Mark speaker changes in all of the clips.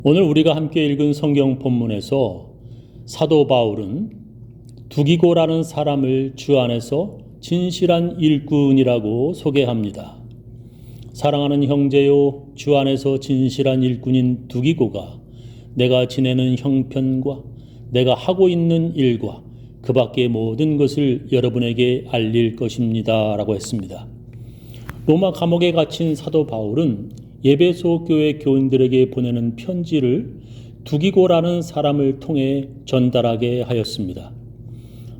Speaker 1: 오늘 우리가 함께 읽은 성경 본문에서 사도 바울은 두기고라는 사람을 주 안에서 진실한 일꾼이라고 소개합니다. 사랑하는 형제요, 주 안에서 진실한 일꾼인 두기고가 내가 지내는 형편과 내가 하고 있는 일과 그 밖의 모든 것을 여러분에게 알릴 것입니다 라고 했습니다. 로마 감옥에 갇힌 사도 바울은 에베소 교회 교인들에게 보내는 편지를 두기고라는 사람을 통해 전달하게 하였습니다.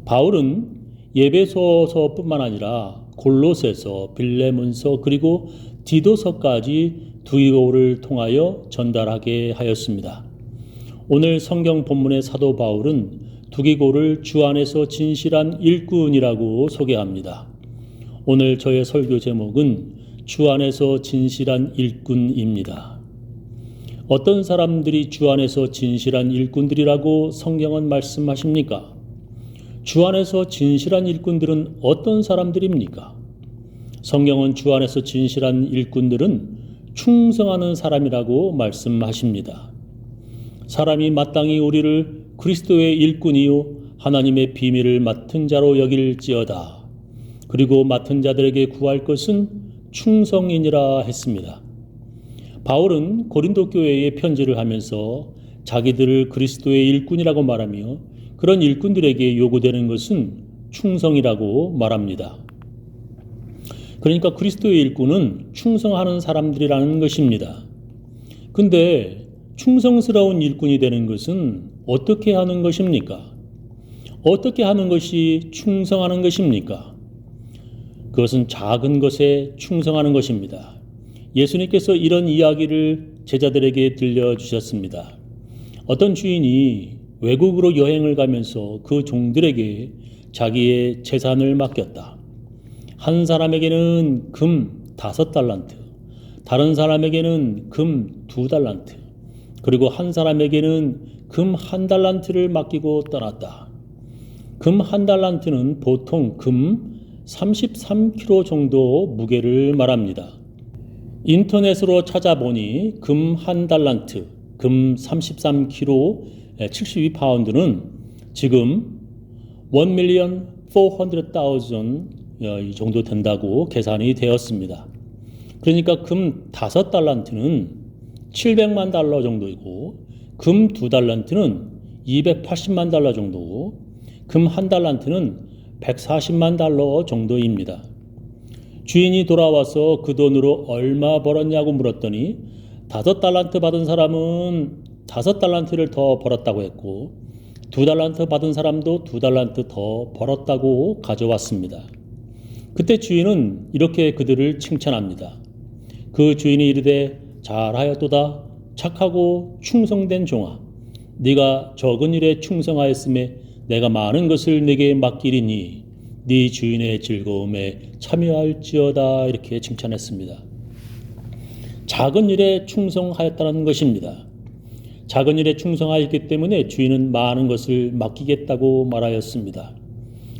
Speaker 1: 바울은 에베소서뿐만 아니라 골로새서, 빌레몬서 그리고 디도서까지 두기고를 통하여 전달하게 하였습니다. 오늘 성경 본문의 사도 바울은 두기고를 주 안에서 진실한 일꾼이라고 소개합니다. 오늘 저의 설교 제목은 주 안에서 진실한 일꾼입니다. 어떤 사람들이 주 안에서 진실한 일꾼들이라고 성경은 말씀하십니까? 주 안에서 진실한 일꾼들은 어떤 사람들입니까? 성경은 주 안에서 진실한 일꾼들은 충성하는 사람이라고 말씀하십니다. 사람이 마땅히 우리를 그리스도의 일꾼이요 하나님의 비밀을 맡은 자로 여길지어다. 그리고 맡은 자들에게 구할 것은 충성이니라 했습니다. 바울은 고린도 교회에 편지를 하면서 자기들을 그리스도의 일꾼이라고 말하며 그런 일꾼들에게 요구되는 것은 충성이라고 말합니다. 그러니까 그리스도의 일꾼은 충성하는 사람들이라는 것입니다. 근데 충성스러운 일꾼이 되는 것은 어떻게 하는 것입니까? 어떻게 하는 것이 충성하는 것입니까? 그것은 작은 것에 충성하는 것입니다. 예수님께서 이런 이야기를 제자들에게 들려주셨습니다. 어떤 주인이 외국으로 여행을 가면서 그 종들에게 자기의 재산을 맡겼다. 한 사람에게는 금 5달란트, 다른 사람에게는 금 2달란트, 그리고 한 사람에게는 금 1달란트를 맡기고 떠났다. 금 1달란트는 보통 금 33kg 정도 무게를 말합니다. 인터넷으로 찾아보니 금 1달란트, 금 33kg, 72파운드는 지금 1,400,000 이 정도 된다고 계산이 되었습니다. 그러니까 금 5달란트는 700만 달러 정도이고 금 2달란트는 280만 달러 정도고 금 1달란트는 140만 달러 정도입니다. 주인이 돌아와서 그 돈으로 얼마 벌었냐고 물었더니 5달란트 받은 사람은 5달란트를 더 벌었다고 했고 2달란트 받은 사람도 2달란트 더 벌었다고 가져왔습니다. 그때 주인은 이렇게 그들을 칭찬합니다. 그 주인이 이르되 잘하였도다 착하고 충성된 종아 네가 적은 일에 충성하였음에 내가 많은 것을 네게 맡기리니 네 주인의 즐거움에 참여할지어다 이렇게 칭찬했습니다. 작은 일에 충성하였다는 것입니다. 작은 일에 충성하였기 때문에 주인은 많은 것을 맡기겠다고 말하였습니다.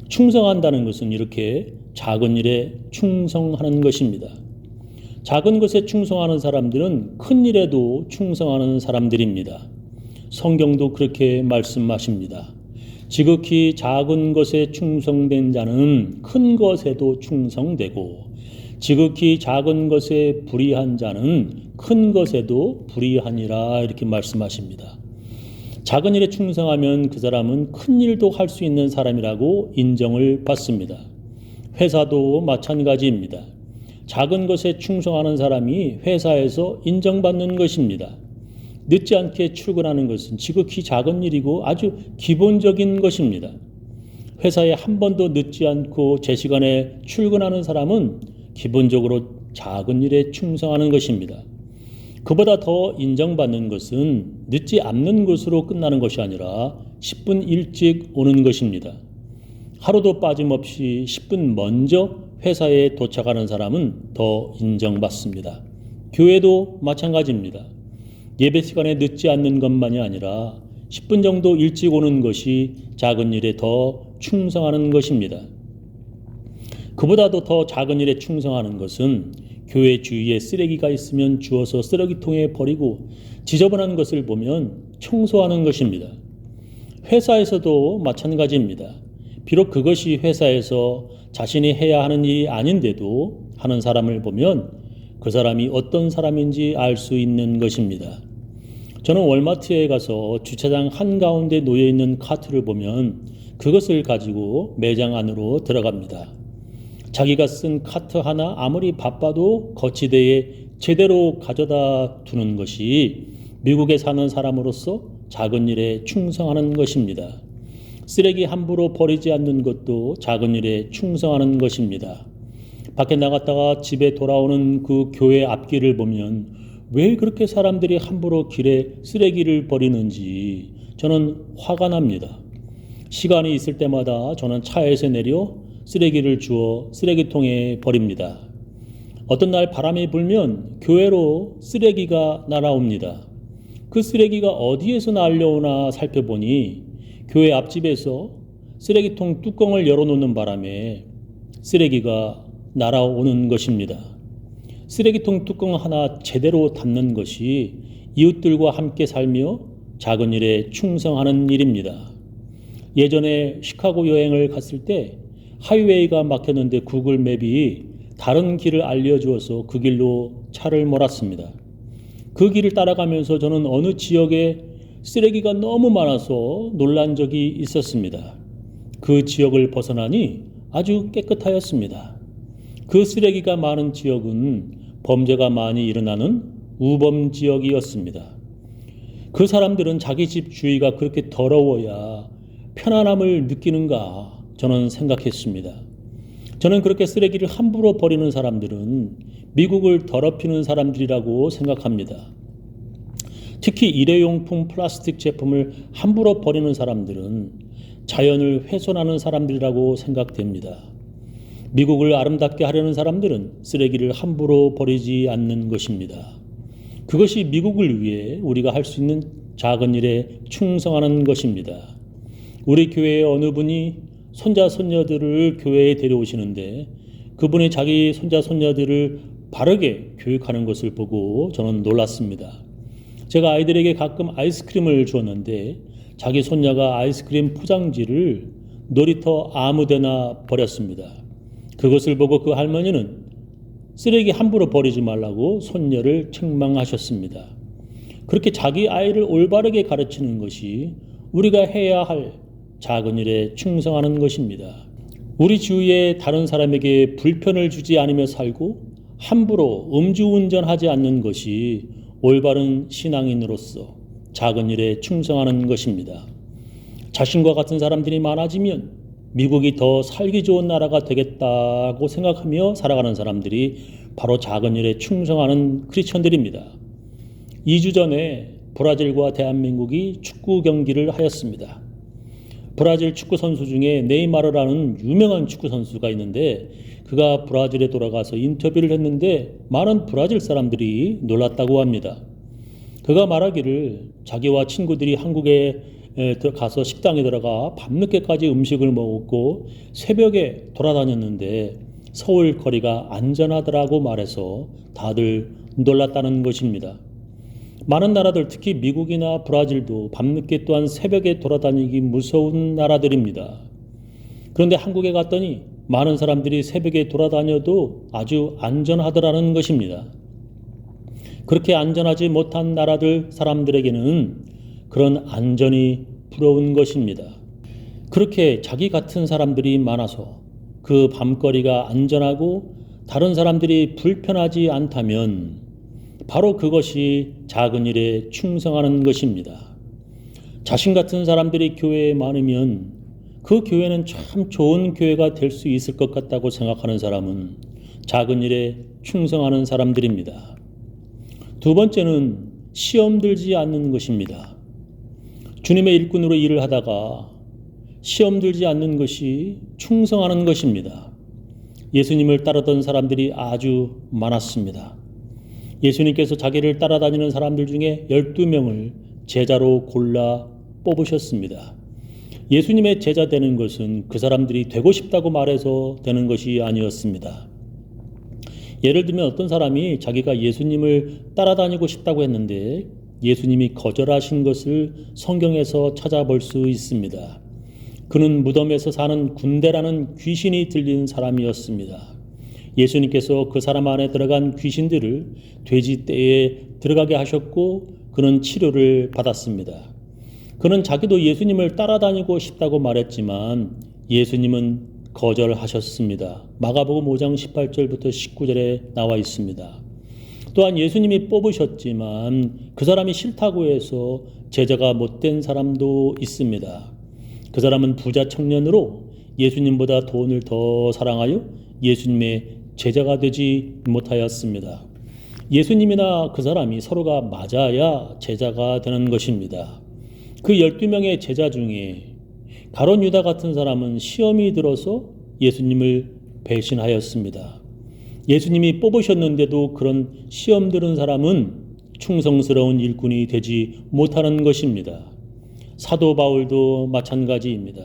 Speaker 1: 충성한다는 것은 이렇게 작은 일에 충성하는 것입니다. 작은 것에 충성하는 사람들은 큰 일에도 충성하는 사람들입니다. 성경도 그렇게 말씀하십니다. 지극히 작은 것에 충성된 자는 큰 것에도 충성되고 지극히 작은 것에 불의한 자는 큰 것에도 불의하니라 이렇게 말씀하십니다. 작은 일에 충성하면 그 사람은 큰 일도 할 수 있는 사람이라고 인정을 받습니다. 회사도 마찬가지입니다. 작은 것에 충성하는 사람이 회사에서 인정받는 것입니다. 늦지 않게 출근하는 것은 지극히 작은 일이고 아주 기본적인 것입니다. 회사에 한 번도 늦지 않고 제 시간에 출근하는 사람은 기본적으로 작은 일에 충성하는 것입니다. 그보다 더 인정받는 것은 늦지 않는 것으로 끝나는 것이 아니라 10분 일찍 오는 것입니다. 하루도 빠짐없이 10분 먼저 회사에 도착하는 사람은 더 인정받습니다. 교회도 마찬가지입니다. 예배 시간에 늦지 않는 것만이 아니라 10분 정도 일찍 오는 것이 작은 일에 더 충성하는 것입니다. 그보다도 더 작은 일에 충성하는 것은 교회 주위에 쓰레기가 있으면 주워서 쓰레기통에 버리고 지저분한 것을 보면 청소하는 것입니다. 회사에서도 마찬가지입니다. 비록 그것이 회사에서 자신이 해야 하는 일이 아닌데도 하는 사람을 보면 그 사람이 어떤 사람인지 알 수 있는 것입니다. 저는 월마트에 가서 주차장 한가운데 놓여 있는 카트를 보면 그것을 가지고 매장 안으로 들어갑니다. 자기가 쓴 카트 하나 아무리 바빠도 거치대에 제대로 가져다 두는 것이 미국에 사는 사람으로서 작은 일에 충성하는 것입니다. 쓰레기 함부로 버리지 않는 것도 작은 일에 충성하는 것입니다. 밖에 나갔다가 집에 돌아오는 그 교회 앞길을 보면 왜 그렇게 사람들이 함부로 길에 쓰레기를 버리는지 저는 화가 납니다. 시간이 있을 때마다 저는 차에서 내려 쓰레기를 주워 쓰레기통에 버립니다. 어떤 날 바람이 불면 교회로 쓰레기가 날아옵니다. 그 쓰레기가 어디에서 날려오나 살펴보니 교회 앞집에서 쓰레기통 뚜껑을 열어놓는 바람에 쓰레기가 날아오는 것입니다. 쓰레기통 뚜껑 하나 제대로 닫는 것이 이웃들과 함께 살며 작은 일에 충성하는 일입니다. 예전에 시카고 여행을 갔을 때 하이웨이가 막혔는데 구글 맵이 다른 길을 알려주어서 그 길로 차를 몰았습니다. 그 길을 따라가면서 저는 어느 지역에 쓰레기가 너무 많아서 놀란 적이 있었습니다. 그 지역을 벗어나니 아주 깨끗하였습니다. 그 쓰레기가 많은 지역은 범죄가 많이 일어나는 우범 지역이었습니다. 그 사람들은 자기 집 주위가 그렇게 더러워야 편안함을 느끼는가 저는 생각했습니다. 저는 그렇게 쓰레기를 함부로 버리는 사람들은 미국을 더럽히는 사람들이라고 생각합니다. 특히 일회용품 플라스틱 제품을 함부로 버리는 사람들은 자연을 훼손하는 사람들이라고 생각됩니다. 미국을 아름답게 하려는 사람들은 쓰레기를 함부로 버리지 않는 것입니다. 그것이 미국을 위해 우리가 할 수 있는 작은 일에 충성하는 것입니다. 우리 교회의 어느 분이 손자 손녀들을 교회에 데려오시는데 그분이 자기 손자 손녀들을 바르게 교육하는 것을 보고 저는 놀랐습니다. 제가 아이들에게 가끔 아이스크림을 주었는데 자기 손녀가 아이스크림 포장지를 놀이터 아무데나 버렸습니다. 그것을 보고 그 할머니는 쓰레기 함부로 버리지 말라고 손녀를 책망하셨습니다. 그렇게 자기 아이를 올바르게 가르치는 것이 우리가 해야 할 작은 일에 충성하는 것입니다. 우리 주위에 다른 사람에게 불편을 주지 않으며 살고 함부로 음주운전하지 않는 것이 올바른 신앙인으로서 작은 일에 충성하는 것입니다. 자신과 같은 사람들이 많아지면 미국이 더 살기 좋은 나라가 되겠다고 생각하며 살아가는 사람들이 바로 작은 일에 충성하는 크리스천들입니다. 2주 전에 브라질과 대한민국이 축구 경기를 하였습니다. 브라질 축구 선수 중에 네이마르라는 유명한 축구 선수가 있는데 그가 브라질에 돌아가서 인터뷰를 했는데 많은 브라질 사람들이 놀랐다고 합니다. 그가 말하기를 자기와 친구들이 한국에 가서 식당에 들어가 밤늦게까지 음식을 먹고 새벽에 돌아다녔는데 서울 거리가 안전하더라고 말해서 다들 놀랐다는 것입니다. 많은 나라들 특히 미국이나 브라질도 밤늦게 또한 새벽에 돌아다니기 무서운 나라들입니다. 그런데 한국에 갔더니 많은 사람들이 새벽에 돌아다녀도 아주 안전하더라는 것입니다. 그렇게 안전하지 못한 나라들 사람들에게는 그런 안전이 부러운 것입니다. 그렇게 자기 같은 사람들이 많아서 그 밤거리가 안전하고 다른 사람들이 불편하지 않다면 바로 그것이 작은 일에 충성하는 것입니다. 자신 같은 사람들이 교회에 많으면 그 교회는 참 좋은 교회가 될 수 있을 것 같다고 생각하는 사람은 작은 일에 충성하는 사람들입니다. 두 번째는 시험 들지 않는 것입니다. 주님의 일꾼으로 일을 하다가 시험 들지 않는 것이 충성하는 것입니다. 예수님을 따르던 사람들이 아주 많았습니다. 예수님께서 자기를 따라다니는 사람들 중에 12명을 제자로 골라 뽑으셨습니다. 예수님의 제자 되는 것은 그 사람들이 되고 싶다고 말해서 되는 것이 아니었습니다. 예를 들면 어떤 사람이 자기가 예수님을 따라다니고 싶다고 했는데 예수님이 거절하신 것을 성경에서 찾아볼 수 있습니다. 그는 무덤에서 사는 군대라는 귀신이 들린 사람이었습니다. 예수님께서 그 사람 안에 들어간 귀신들을 돼지떼에 들어가게 하셨고 그는 치료를 받았습니다. 그는 자기도 예수님을 따라다니고 싶다고 말했지만 예수님은 거절하셨습니다. 마가복음 5장 18절부터 19절에 나와 있습니다. 또한 예수님이 뽑으셨지만 그 사람이 싫다고 해서 제자가 못된 사람도 있습니다. 그 사람은 부자 청년으로 예수님보다 돈을 더 사랑하여 예수님의 제자가 되지 못하였습니다. 예수님이나 그 사람이 서로가 맞아야 제자가 되는 것입니다. 그 12명의 제자 중에 가룟 유다 같은 사람은 시험이 들어서 예수님을 배신하였습니다. 예수님이 뽑으셨는데도 그런 시험 들은 사람은 충성스러운 일꾼이 되지 못하는 것입니다. 사도 바울도 마찬가지입니다.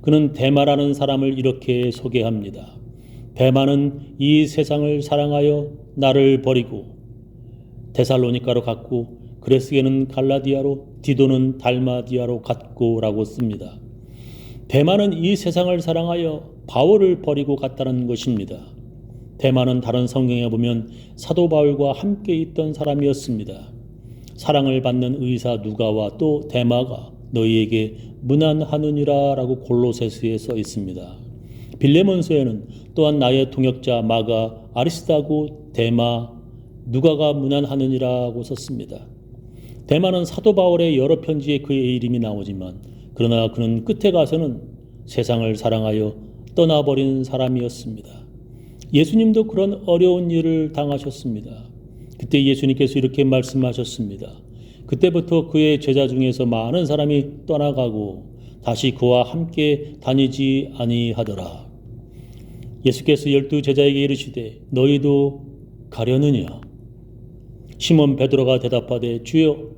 Speaker 1: 그는 데마라는 사람을 이렇게 소개합니다. 데마는 이 세상을 사랑하여 나를 버리고 데살로니가로 갔고 그레스게는 갈라디아로 디도는 달마디아로 갔고 라고 씁니다. 데마는 이 세상을 사랑하여 바울을 버리고 갔다는 것입니다. 데마는 다른 성경에 보면 사도 바울과 함께 있던 사람이었습니다. 사랑을 받는 의사 누가와 또 데마가 너희에게 문안하느니라 라고 골로새서에 써 있습니다. 빌레몬서에는 또한 나의 동역자 마가 아리스다고 데마 누가가 문안하느니라고 썼습니다. 데마는 사도 바울의 여러 편지에 그의 이름이 나오지만 그러나 그는 끝에 가서는 세상을 사랑하여 떠나버린 사람이었습니다. 예수님도 그런 어려운 일을 당하셨습니다. 그때 예수님께서 이렇게 말씀하셨습니다. 그때부터 그의 제자 중에서 많은 사람이 떠나가고 다시 그와 함께 다니지 아니하더라. 예수께서 12제자에게 이르시되 너희도 가려느냐? 시몬 베드로가 대답하되 주여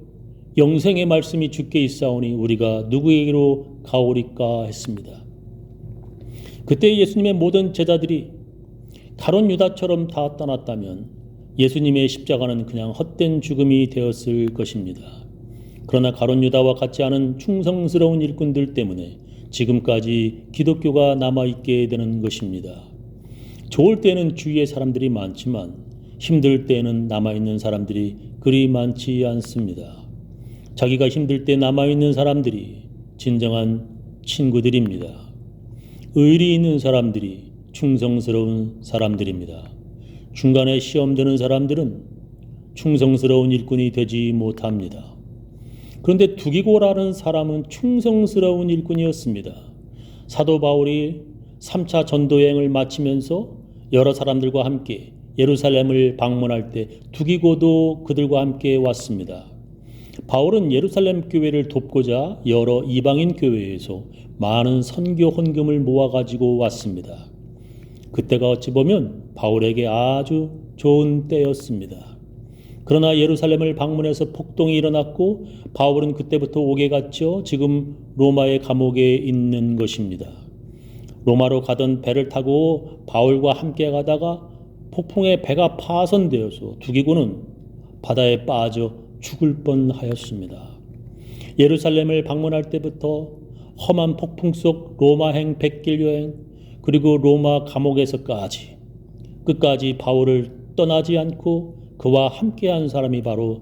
Speaker 1: 영생의 말씀이 주께 있사오니 우리가 누구에게로 가오리까 했습니다. 그때 예수님의 모든 제자들이 가룟 유다처럼 다 떠났다면 예수님의 십자가는 그냥 헛된 죽음이 되었을 것입니다. 그러나 가룟 유다와 같지 않은 충성스러운 일꾼들 때문에 지금까지 기독교가 남아있게 되는 것입니다. 좋을 때는 주위에 사람들이 많지만 힘들 때에는 남아있는 사람들이 그리 많지 않습니다. 자기가 힘들 때 남아있는 사람들이 진정한 친구들입니다. 의리 있는 사람들이 충성스러운 사람들입니다. 중간에 시험되는 사람들은 충성스러운 일꾼이 되지 못합니다. 그런데 두기고라는 사람은 충성스러운 일꾼이었습니다. 사도 바울이 3차 전도여행을 마치면서 여러 사람들과 함께 예루살렘을 방문할 때 두기고도 그들과 함께 왔습니다. 바울은 예루살렘 교회를 돕고자 여러 이방인 교회에서 많은 선교 헌금을 모아가지고 왔습니다. 그때가 어찌 보면 바울에게 아주 좋은 때였습니다. 그러나 예루살렘을 방문해서 폭동이 일어났고 바울은 그때부터 옥에 갇혀 지금 로마의 감옥에 있는 것입니다. 로마로 가던 배를 타고 바울과 함께 가다가 폭풍에 배가 파손되어서 두기고는 바다에 빠져 죽을 뻔하였습니다. 예루살렘을 방문할 때부터 험한 폭풍 속 로마행 100길 여행 그리고 로마 감옥에서까지 끝까지 바울을 떠나지 않고 그와 함께한 사람이 바로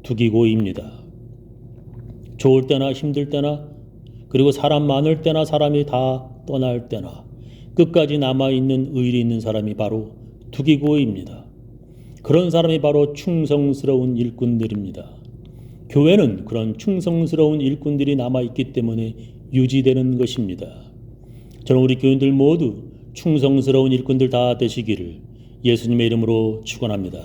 Speaker 1: 두기고입니다. 좋을 때나 힘들 때나 그리고 사람 많을 때나 사람이 다 떠날 때나 끝까지 남아있는 의리 있는 사람이 바로 두기고입니다. 그런 사람이 바로 충성스러운 일꾼들입니다. 교회는 그런 충성스러운 일꾼들이 남아있기 때문에 유지되는 것입니다. 저는 우리 교인들 모두 충성스러운 일꾼들 다 되시기를 예수님의 이름으로 축원합니다.